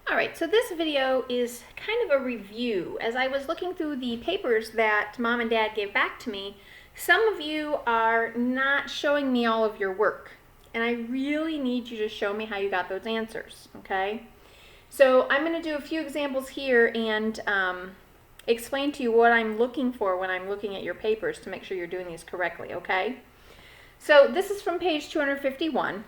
Alright, so this video is kind of a review. As I was looking through the papers that Mom and Dad gave back to me, some of you are not showing me all of your work. And I really need you to show me how you got those answers, okay? So I'm going to do a few examples here and explain to you what I'm looking for when I'm looking at your papers to make sure you're doing these correctly, okay? So this is from page 251.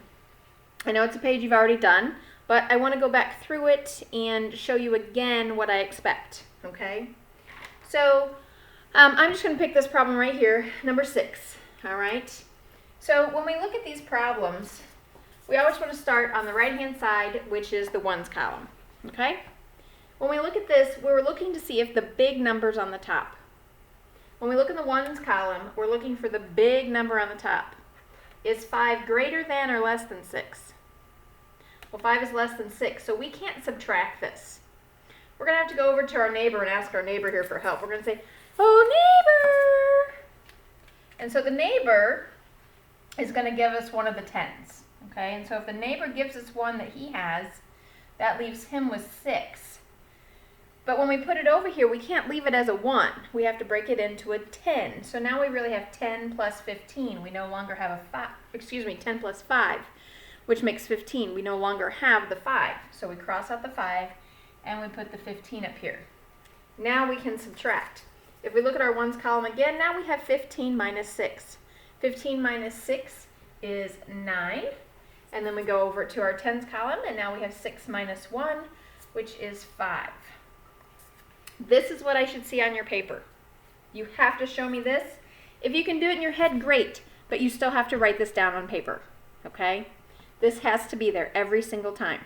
I know it's a page you've already done, but I want to go back through it and show you again what I expect, okay? So I'm just going to pick this problem right here, number 6, all right? So when we look at these problems, we always want to start on the right-hand side, which is the ones column, okay? When we look at this, we're looking to see if the big number's on the top. When we look in the ones column, we're looking for the big number on the top. Is 5 greater than or less than 6? Well, 5 is less than 6, so we can't subtract this. We're going to have to go over to our neighbor and ask our neighbor here for help. We're going to say, oh, neighbor! And so the neighbor is going to give us one of the 10s, okay? And so if the neighbor gives us one that he has, that leaves him with 6. But when we put it over here, we can't leave it as a 1. We have to break it into a 10. So now we really have 10 plus 15. We no longer have a 10 plus 5. Which makes 15. We no longer have the 5. So we cross out the 5 and we put the 15 up here. Now we can subtract. If we look at our ones column again, now we have 15 minus 6. 15 minus 6 is 9. And then we go over to our tens column and now we have 6 minus 1, which is 5. This is what I should see on your paper. You have to show me this. If you can do it in your head, great, but you still have to write this down on paper, okay? This has to be there every single time,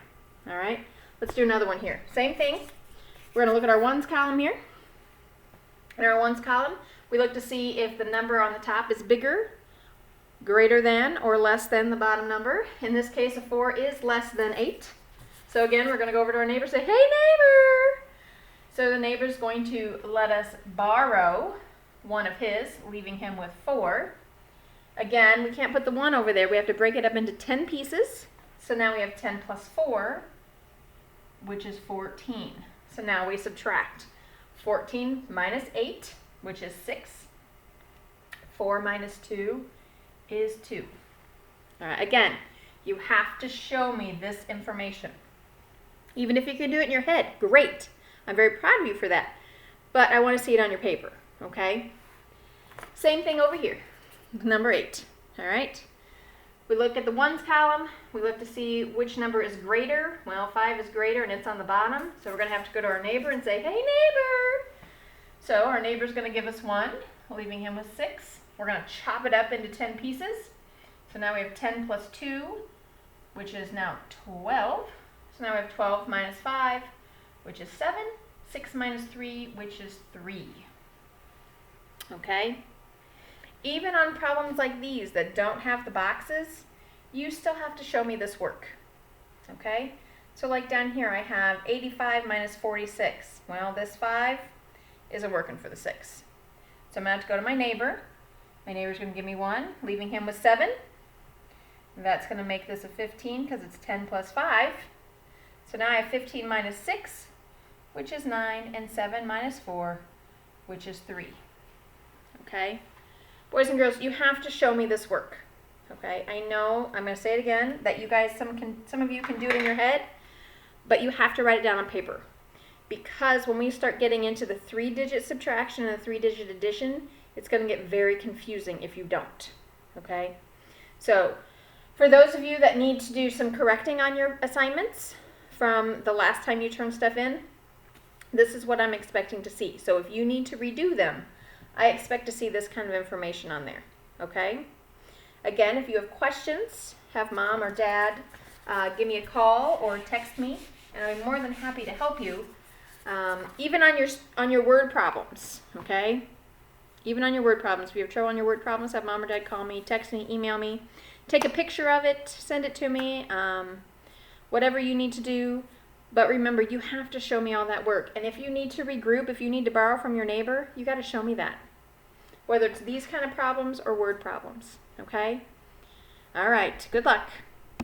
all right? Let's do another one here. Same thing. We're going to look at our ones column here. In our ones column, we look to see if the number on the top is bigger, greater than, or less than the bottom number. In this case, a 4 is less than 8. So again, we're going to go over to our neighbor and say, hey, neighbor! So the neighbor's going to let us borrow one of his, leaving him with 4. Again, we can't put the 1 over there. We have to break it up into 10 pieces. So now we have 10 plus 4, which is 14. So now we subtract. 14 minus 8, which is 6. 4 minus 2 is 2. All right, again, you have to show me this information. Even if you can do it in your head, great. I'm very proud of you for that. But I want to see it on your paper, okay? Same thing over here. Number 8, all right? We look at the ones column. We look to see which number is greater. Well, 5 is greater and it's on the bottom. So we're going to have to go to our neighbor and say, hey, neighbor. So our neighbor's going to give us 1, leaving him with 6. We're going to chop it up into 10 pieces. So now we have 10 plus 2, which is now 12. So now we have 12 minus 5, which is 7. 6 minus 3, which is 3. Okay? Even on problems like these that don't have the boxes, you still have to show me this work, okay? So like down here, I have 85 minus 46. Well, this 5 isn't working for the 6. So I'm going to have to go to my neighbor. My neighbor's going to give me 1, leaving him with 7. That's going to make this a 15 because it's 10 plus 5. So now I have 15 minus 6, which is 9, and 7 minus 4, which is 3, okay? Boys and girls, you have to show me this work, okay? I know, I'm going to say it again, that you guys, some of you can do it in your head, but you have to write it down on paper. Because when we start getting into the 3-digit subtraction and the 3-digit addition, it's going to get very confusing if you don't, okay? So, for those of you that need to do some correcting on your assignments from the last time you turned stuff in, this is what I'm expecting to see. So if you need to redo them, I expect to see this kind of information on there, okay? Again, if you have questions, have Mom or Dad give me a call or text me, and I'm more than happy to help you, even on your word problems, okay? Even on your word problems. If you have trouble on your word problems, have Mom or Dad call me, text me, email me, take a picture of it, send it to me, whatever you need to do. But remember, you have to show me all that work. And if you need to regroup, if you need to borrow from your neighbor, you got to show me that. Whether it's these kind of problems or word problems, okay? All right, good luck.